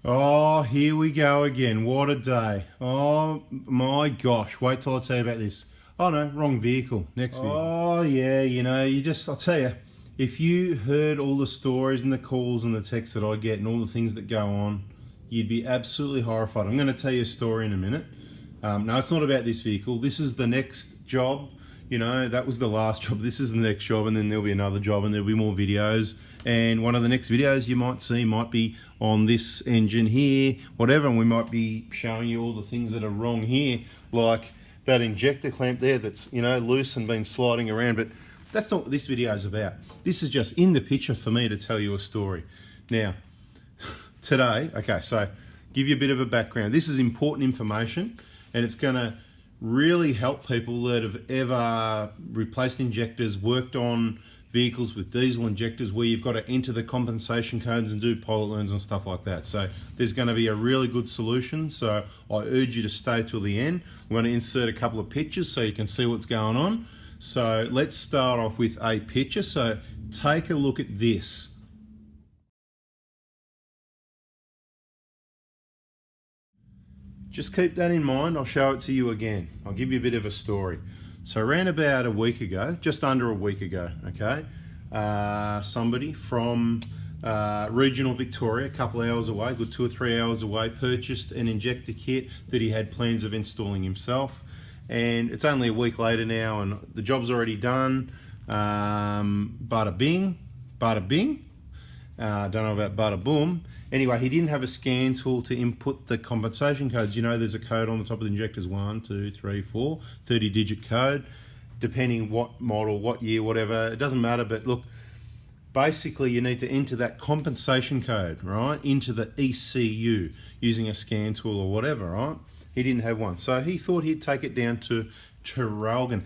Oh, here we go again. What a day. Oh my gosh. Wait till I tell you about this. Oh no, wrong vehicle. Next vehicle. Oh yeah, I'll tell you, if you heard all the stories and the calls and the texts that I get and all the things that go on, you'd be absolutely horrified. I'm going to tell you a story in a minute. No, it's not about this vehicle. This is the next job. That was the last job. This is the next job, and then there'll be another job, and there'll be more videos. And one of the next videos you might see might be on this engine here, whatever, and we might be showing you all the things that are wrong here, like that injector clamp there that's, loose and been sliding around. But that's not what this video is about. This is just in the picture for me to tell you a story. Now, today, okay, so give you a bit of a background. This is important information, and it's going to really help people that have ever replaced injectors, worked on vehicles with diesel injectors where you've got to enter the compensation codes and do pilot learns and stuff like that. So there's going to be a really good solution. So I urge you to stay till the end. I'm going to insert a couple of pictures so you can see what's going on. So let's start off with a picture. So take a look at this. Just keep that in mind. I'll show it to you again. I'll give you a bit of a story. So around about a week ago, just under a week ago, okay, somebody from regional Victoria, a couple of hours away, good 2 or 3 hours away, purchased an injector kit that he had plans of installing himself. And it's only a week later now, and the job's already done. Bada bing, bada bing. Don't know about bada boom. Anyway, he didn't have a scan tool to input the compensation codes. There's a code on the top of the injectors, 1, 2, 3, 4, 30-digit code, depending what model, what year, whatever. It doesn't matter, but look, basically you need to enter that compensation code, right, into the ECU using a scan tool or whatever, right? He didn't have one. So he thought he'd take it down to Traralgon,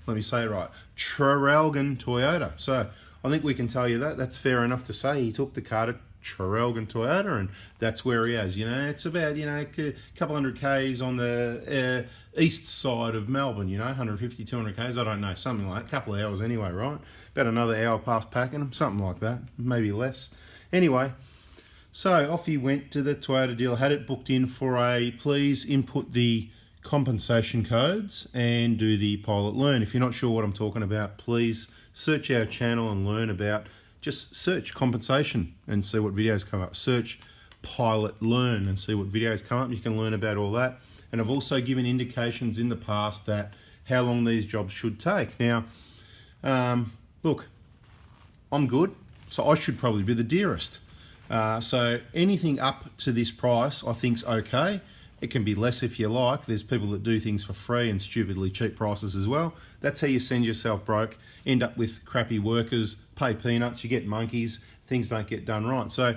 let me say it right, Traralgon Toyota. So I think we can tell you that. That's fair enough to say. He took the car to Traralgon Toyota, and that's where he is. It's about, a couple hundred Ks on the east side of Melbourne, 150, 200 Ks, I don't know, something like that, a couple of hours anyway, right? About another hour past Pakenham, something like that, maybe less. Anyway, so off he went to the Toyota dealer, had it booked in for a please input the compensation codes and do the pilot learn. If you're not sure what I'm talking about, please search our channel and learn about, just search compensation and see what videos come up. Search pilot learn and see what videos come up. You can learn about all that. And I've also given indications in the past that how long these jobs should take. Now, look, I'm good, so I should probably be the dearest. So anything up to this price I think's okay. It can be less if you like. There's people that do things for free and stupidly cheap prices as well. That's how you send yourself broke, end up with crappy workers, pay peanuts, you get monkeys, things don't get done right. So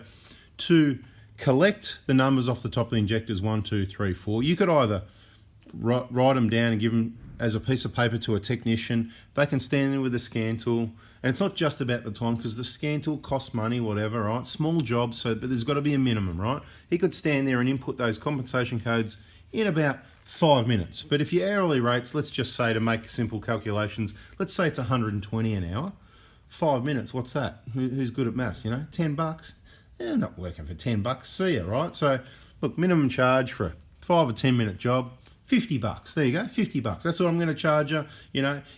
to collect the numbers off the top of the injectors, 1, 2, 3, 4, you could either write them down and give them as a piece of paper to a technician. They can stand there with a scan tool. And it's not just about the time, because the scan tool costs money, whatever, right? Small jobs, but there's got to be a minimum, right? He could stand there and input those compensation codes in about 5 minutes. But if your hourly rates, let's just say, to make simple calculations, let's say it's 120 an hour. 5 minutes, what's that? Who's good at maths, 10 bucks? Yeah, not working for 10 bucks, see ya, right? So, look, minimum charge for a 5 or 10 minute job, 50 bucks. There you go, 50 bucks. That's what I'm going to charge you.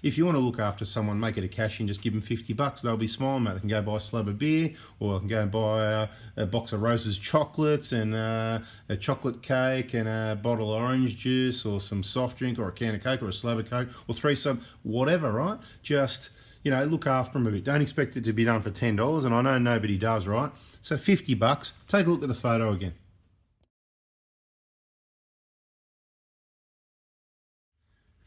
If you want to look after someone, make it a cash in, just give them 50 bucks. They'll be smiling, mate. They can go buy a slab of beer, or they can go and buy a box of Rose's chocolates and a chocolate cake and a bottle of orange juice, or some soft drink, or a can of Coke, or a slab of Coke, or 3 sub, whatever, right? Just, look after them a bit. Don't expect it to be done for $10, and I know nobody does, right? So 50 bucks. Take a look at the photo again.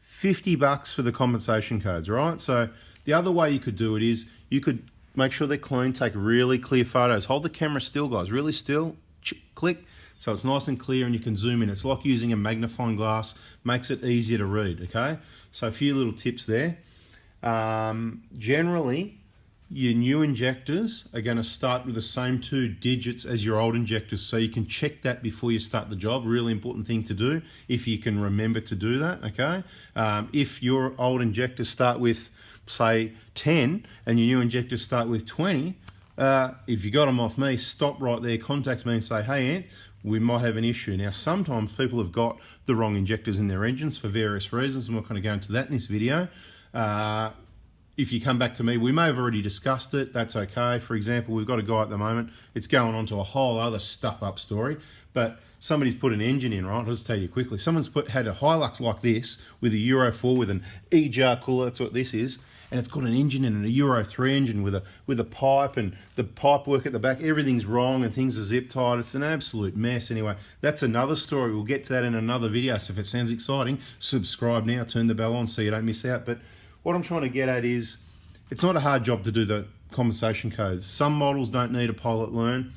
$50 for the compensation codes, right? So the other way you could do it is you could make sure they're clean, take really clear photos. Hold the camera still, guys, really still, click, so it's nice and clear and you can zoom in. It's like using a magnifying glass, makes it easier to read, okay? So a few little tips there. Generally, your new injectors are going to start with the same 2 digits as your old injectors, so you can check that before you start the job. Really important thing to do if you can remember to do that, okay? If your old injectors start with, say, 10 and your new injectors start with 20, if you got them off me, stop right there, contact me and say, hey Ant, we might have an issue. Now, sometimes people have got the wrong injectors in their engines for various reasons. I'm not going to go into that in this video. If you come back to me, we may have already discussed it. That's okay. For example, we've got a guy at the moment. It's going on to a whole other stuff-up story. But somebody's put an engine in, right? I'll just tell you quickly. Someone's had a Hilux like this with a Euro 4 with an EJAR cooler. That's what this is. And it's got an engine in it, a Euro 3 engine with a pipe, and the pipe work at the back. Everything's wrong and things are zip tied. It's an absolute mess. Anyway, that's another story. We'll get to that in another video. So if it sounds exciting, subscribe now, turn the bell on so you don't miss out. But what I'm trying to get at is, it's not a hard job to do the compensation codes. Some models don't need a pilot learn,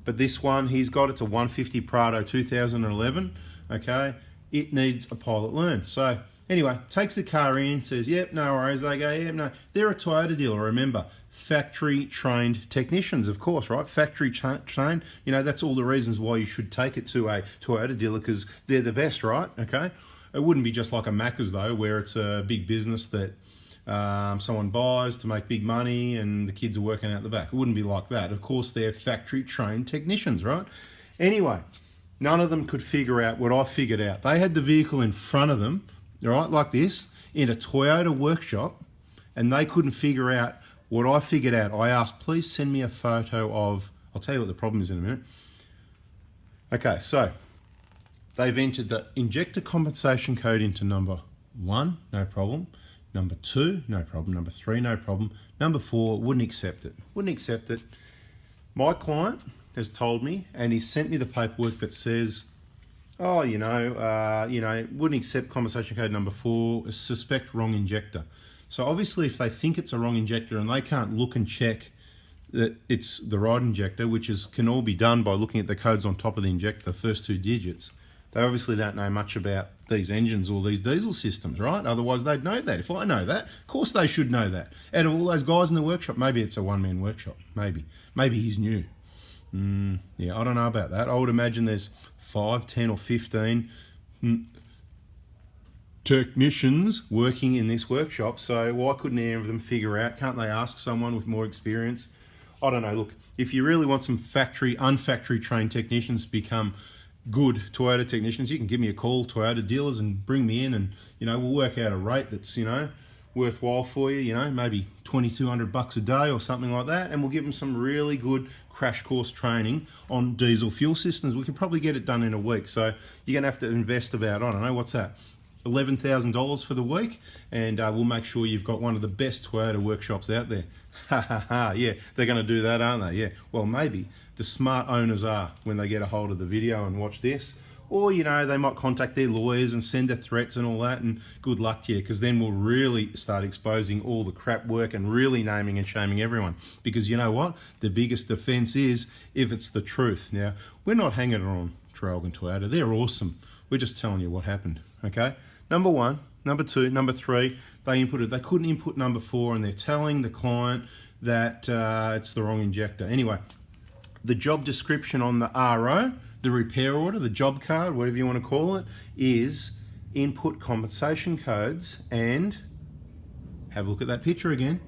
but this one, he's got, it's a 150 Prado 2011, okay? It needs a pilot learn. So anyway, takes the car in, says, yep, no worries. They go, yep, no. They're a Toyota dealer, remember. Factory trained technicians, of course, right? Factory trained, you know, that's all the reasons why you should take it to a Toyota dealer, because they're the best, right? Okay? It wouldn't be just like a Macca's though, where it's a big business that someone buys to make big money and the kids are working out the back. It wouldn't be like that. Of course, they're factory trained technicians, right? Anyway, none of them could figure out what I figured out. They had the vehicle in front of them, right, like this, in a Toyota workshop, and they couldn't figure out what I figured out. I asked, please send me a photo of, I'll tell you what the problem is in a minute. Okay, so they've entered the injector compensation code into number 1, no problem. Number 2, no problem. Number 3, no problem. Number 4, wouldn't accept it. Wouldn't accept it. My client has told me, and he sent me the paperwork that says, oh, wouldn't accept compensation code number 4, suspect wrong injector. So obviously if they think it's a wrong injector and they can't look and check that it's the right injector, which can all be done by looking at the codes on top of the injector, the first 2 digits, they obviously don't know much about these engines or these diesel systems, right? Otherwise they'd know that. If I know that, of course they should know that. Out of all those guys in the workshop, maybe it's a one-man workshop, maybe. Maybe he's new. Yeah, I don't know about that. I would imagine there's 5, 10 or 15 technicians working in this workshop, so why couldn't any of them figure out? Can't they ask someone with more experience? I don't know. Look, if you really want some unfactory trained technicians to become good Toyota technicians, you can give me a call, Toyota dealers, and bring me in, and we'll work out a rate that's worthwhile for you, maybe $2,200 a day or something like that, and we'll give them some really good crash course training on diesel fuel systems. We can probably get it done in a week, so you're gonna have to invest about, I don't know, what's that, $11,000 for the week, and we'll make sure you've got one of the best Toyota workshops out there. Ha ha ha, yeah, they're gonna do that, aren't they? Yeah, well, maybe the smart owners are when they get a hold of the video and watch this. Or, they might contact their lawyers and send their threats and all that, and good luck to you, because then we'll really start exposing all the crap work and really naming and shaming everyone. Because you know what? The biggest defense is if it's the truth. Now, we're not hanging it on Traralgon Toyota. They're awesome. We're just telling you what happened, okay? Number 1, number 2, number 3, they couldn't input number 4, and they're telling the client that it's the wrong injector. Anyway, the job description on the RO, the repair order, the job card, whatever you want to call it, is input compensation codes, and have a look at that picture again.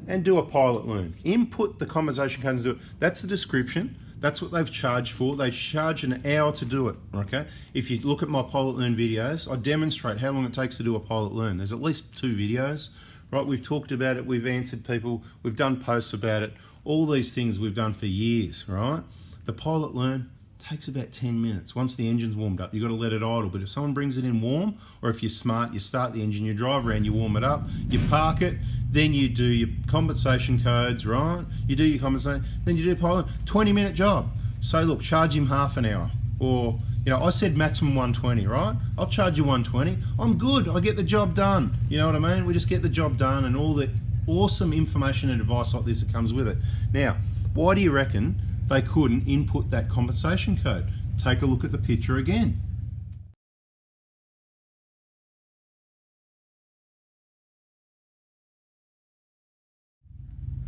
And do a pilot learn. Input the compensation codes and do it. That's the description. That's what they've charged for. They charge an hour to do it, okay? If you look at my pilot learn videos, I demonstrate how long it takes to do a pilot learn. There's at least 2 videos, right? We've talked about it, we've answered people, we've done posts about it. All these things we've done for years, right? The pilot learn takes about 10 minutes. Once the engine's warmed up, you've got to let it idle. But if someone brings it in warm, or if you're smart, you start the engine, you drive around, you warm it up, you park it, then you do your compensation codes, right? You do your compensation, then you do pilot, 20-minute job. So look, charge him half an hour. Or, I said maximum 120, right? I'll charge you 120. I'm good, I get the job done. You know what I mean? We just get the job done and all the awesome information and advice like this that comes with it. Now, why do you reckon they couldn't input that compensation code? Take a look at the picture again.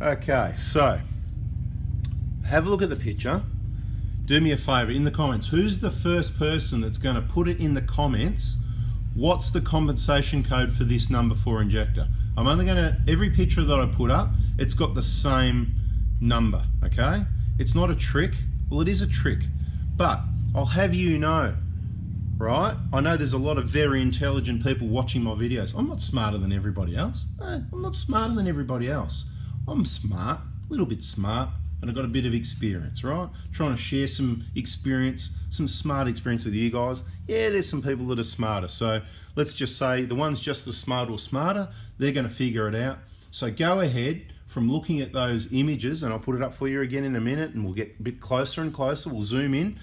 Okay, so have a look at the picture. Do me a favor in the comments. Who's the first person that's going to put it in the comments what's the compensation code for this number 4 injector? I'm only gonna, every picture that I put up, it's got the same number, okay? It's not a trick. Well, it is a trick, but I'll have you know, right? I know there's a lot of very intelligent people watching my videos. I'm not smarter than everybody else. No, I'm not smarter than everybody else. I'm smart, a little bit smart, and I've got a bit of experience, right? Trying to share some experience, some smart experience with you guys. Yeah, there's some people that are smarter. So let's just say the ones just as smart or smarter, they're gonna figure it out. So go ahead from looking at those images, and I'll put it up for you again in a minute, and we'll get a bit closer and closer. We'll zoom in.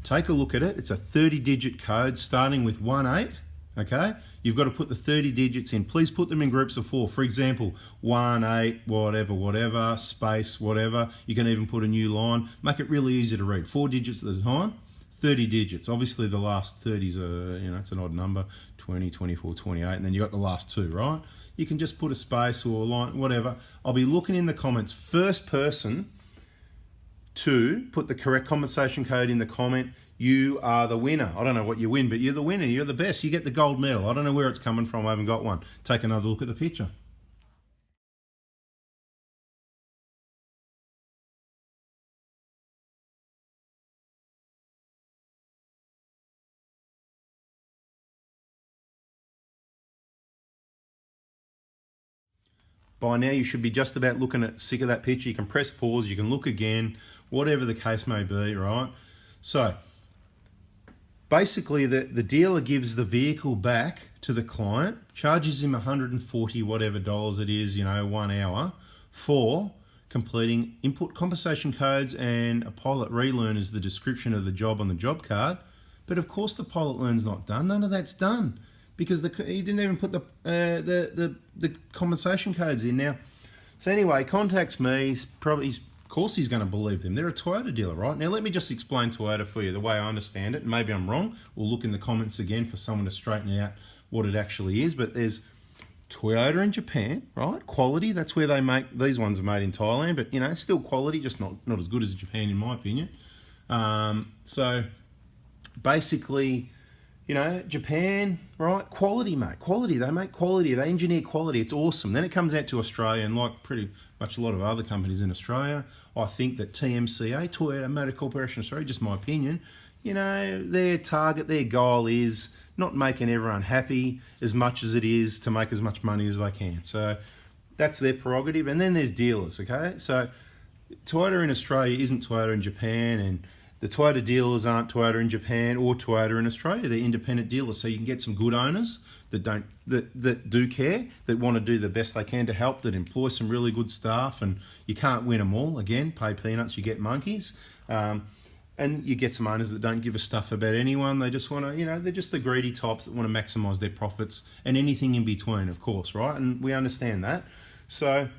Take a look at it. It's a 30-digit code starting with 18, okay? You've got to put the 30 digits in. Please put them in groups of 4. For example, 18, whatever, space, whatever. You can even put a new line. Make it really easy to read. 4 digits at a time, 30 digits. Obviously the last 30s are, you know, it's an odd number, 20, 24, 28, and then you got the last 2, right? You can just put a space or a line, whatever. I'll be looking in the comments. First person to put the correct compensation code in the comment, you are the winner. I don't know what you win, but you're the winner. You're the best. You get the gold medal. I don't know where it's coming from. I haven't got one. Take another look at the picture. By now you should be just about looking at sick of that picture. You can press pause, you can look again, whatever the case may be, right? So basically the dealer gives the vehicle back to the client, charges him 140 whatever dollars it is, you know, 1 hour for completing input compensation codes, and a pilot relearn is the description of the job on the job card. But of course the pilot learn's not done. None of that's done, because he didn't even put the compensation codes in. Now, so anyway, he contacts me. Of course he's going to believe them. They're a Toyota dealer, right? Now let me just explain Toyota for you the way I understand it. Maybe I'm wrong. We'll look in the comments again for someone to straighten out what it actually is. But there's Toyota in Japan, right? Quality, that's where they make, these ones are made in Thailand, but you know, still quality, just not as good as Japan in my opinion. So basically, you know, Japan, right? Quality, mate. Quality. They make quality. They engineer quality. It's awesome. Then it comes out to Australia, and like pretty much a lot of other companies in Australia, I think that TMCA, Toyota Motor Corporation Australia, just my opinion, you know, their target, their goal is not making everyone happy as much as it is to make as much money as they can. So that's their prerogative. And then there's dealers, okay? So Toyota in Australia isn't Toyota in Japan, and the Toyota dealers aren't Toyota in Japan or Toyota in Australia. They're independent dealers, so you can get some good owners that do care, that want to do the best they can to help, that employ some really good staff, and you can't win them all. Again, pay peanuts, you get monkeys. And you get some owners that don't give a stuff about anyone. They just want to, you know, they're just the greedy types that want to maximise their profits, and anything in between, of course, right? And we understand that. So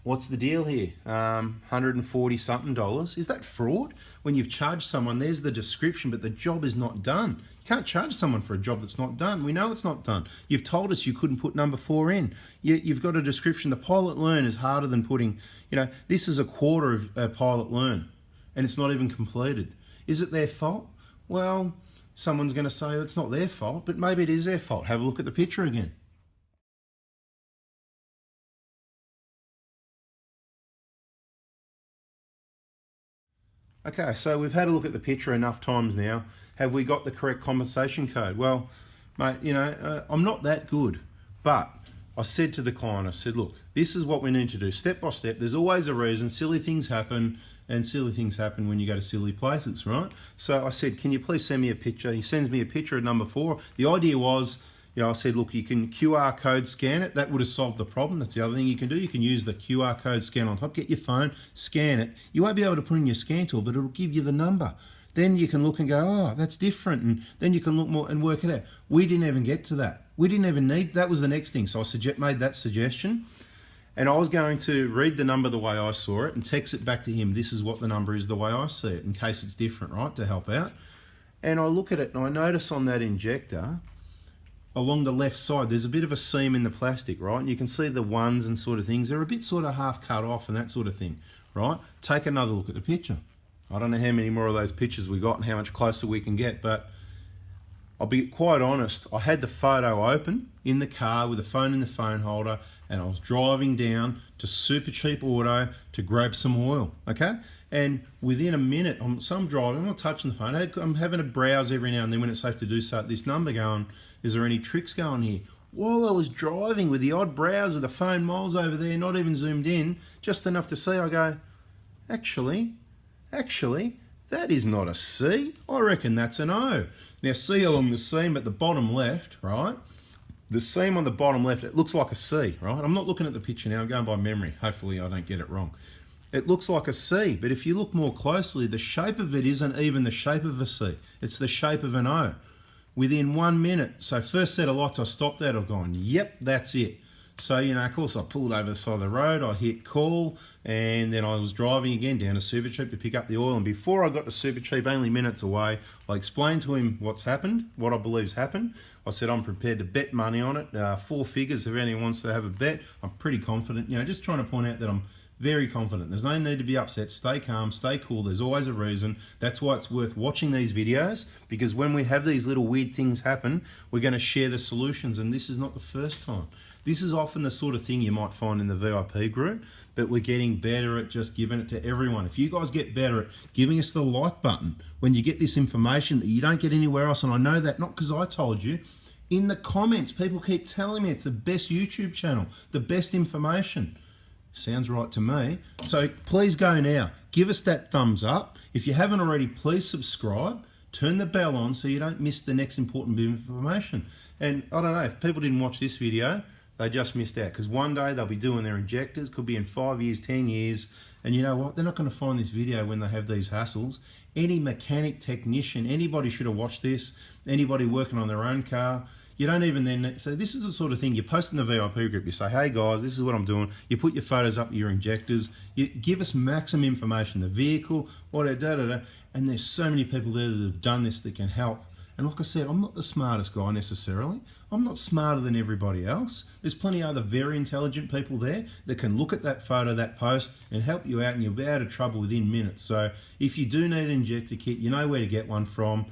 what's the deal here? $140 something. Is that fraud? When you've charged someone, there's the description, but the job is not done. You can't charge someone for a job that's not done. We know it's not done. You've told us you couldn't put number 4 in. You've got a description. The pilot learn is harder than putting, you know, this is a quarter of a pilot learn, and it's not even completed. Is it their fault? Well, someone's going to say it's not their fault, but maybe it is their fault. Have a look at the picture again. Okay, so we've had a look at the picture enough times now. Have we got the correct compensation code? Well, mate, you know, I'm not that good, but I said to the client, I said, look, this is what we need to do step by step. There's always a reason. Silly things happen, and silly things happen when you go to silly places, right? So I said, can you please send me a picture? He sends me a picture of number 4. The idea was, you know, I said, look, you can QR code scan it. That would have solved the problem. That's the other thing you can do. You can use the QR code scan on top. Get your phone, scan it. You won't be able to put in your scan tool, but it'll give you the number. Then you can look and go, oh, that's different. And then you can look more and work it out. We didn't even get to that. We didn't even need, that was the next thing. So I made that suggestion. And I was going to read the number the way I saw it and text it back to him. This is what the number is the way I see it, in case it's different, right, to help out. And I look at it and I notice on that injector, along the left side, there's a bit of a seam in the plastic, right? And you can see the ones and sort of things. They're a bit sort of half cut off and that sort of thing, right? Take another look at the picture. I don't know how many more of those pictures we got and how much closer we can get, but I'll be quite honest, I had the photo open in the car with the phone in the phone holder, and I was driving down to Super Cheap Auto to grab some oil, okay? And within a minute, I'm driving, I'm not touching the phone, I'm having a browse every now and then when it's safe to do so at this number going, is there any tricks going here? While I was driving with the odd browse with the phone miles over there, not even zoomed in, just enough to see, I go, actually, that is not a C. I reckon that's an O. Now see along the seam at the bottom left, right? The seam on the bottom left, it looks like a C, right? I'm not looking at the picture now, I'm going by memory. Hopefully I don't get it wrong. It looks like a C, but if you look more closely, the shape of it isn't even the shape of a C. It's the shape of an O. Within 1 minute, so first set of lights I stopped at, I've gone, yep, that's it. So, you know, of course, I pulled over the side of the road, I hit call, and then I was driving again down to Super Cheap to pick up the oil. And before I got to Super Cheap, only minutes away, I explained to him what's happened, what I believe's happened. I said I'm prepared to bet money on it, 4 figures if anyone wants to have a bet. I'm pretty confident, you know, just trying to point out that I'm very confident. There's no need to be upset. Stay calm, stay cool. There's always a reason. That's why it's worth watching these videos, because when we have these little weird things happen, we're going to share the solutions, and this is not the first time. This is often the sort of thing you might find in the VIP group, but we're getting better at just giving it to everyone. If you guys get better at giving us the like button when you get this information that you don't get anywhere else, and I know that not because I told you, in the comments, people keep telling me it's the best YouTube channel, the best information. Sounds right to me. So please go now. Give us that thumbs up. If you haven't already, please subscribe. Turn the bell on so you don't miss the next important bit of information. And I don't know, if people didn't watch this video, they just missed out, because one day they'll be doing their injectors, could be in 5 years, 10 years, and you know what? They're not going to find this video when they have these hassles. Any mechanic, technician, anybody should have watched this, anybody working on their own car. You don't even then, so this is the sort of thing you post in the VIP group, you say, hey guys, this is what I'm doing. You put your photos up of your injectors, you give us maximum information, the vehicle, whatever, and there's so many people there that have done this that can help. And like I said, I'm not the smartest guy necessarily. I'm not smarter than everybody else. There's plenty of other very intelligent people there that can look at that photo, that post, and help you out, and you'll be out of trouble within minutes. So if you do need an injector kit, you know where to get one from.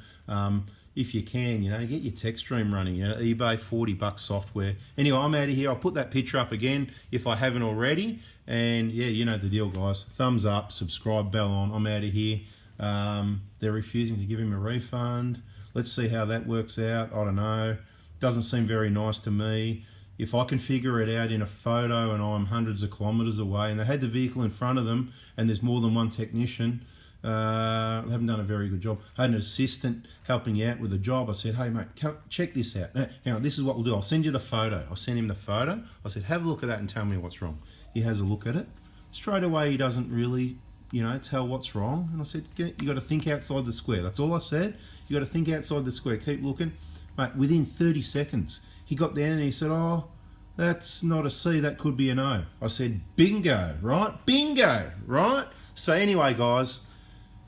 If you can, you know, get your tech stream running, you know, eBay, $40 software. Anyway, I'm out of here. I'll put that picture up again if I haven't already. And yeah, you know the deal, guys. Thumbs up, subscribe, bell on. I'm out of here. They're refusing to give him a refund. Let's see how that works out. I don't know. Doesn't seem very nice to me. If I can figure it out in a photo and I'm hundreds of kilometers away and they had the vehicle in front of them and there's more than one technician, they haven't done a very good job. I had an assistant helping out with a job. I said, hey mate, check this out. Now, this is what we'll do. I'll send you the photo. I sent him the photo. I said, have a look at that and tell me what's wrong. He has a look at it. Straight away, he doesn't really, you know, tell what's wrong. And I said, you got to think outside the square. That's all I said. You got to think outside the square. Keep looking. Mate, within 30 seconds, he got down and he said, oh, that's not a C, that could be an O. I said, bingo, right? Bingo, right? So anyway, guys,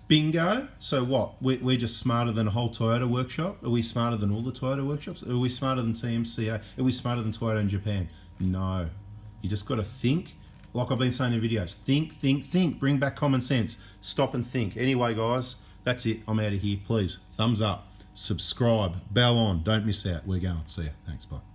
bingo. So what? We're just smarter than a whole Toyota workshop? Are we smarter than all the Toyota workshops? Are we smarter than TMCA? Are we smarter than Toyota in Japan? No. You just got to think. Like I've been saying in videos, think, think, think. Bring back common sense. Stop and think. Anyway, guys, that's it. I'm out of here. Please, thumbs up, subscribe, bell on. Don't miss out. We're going. See ya. Thanks. Bye.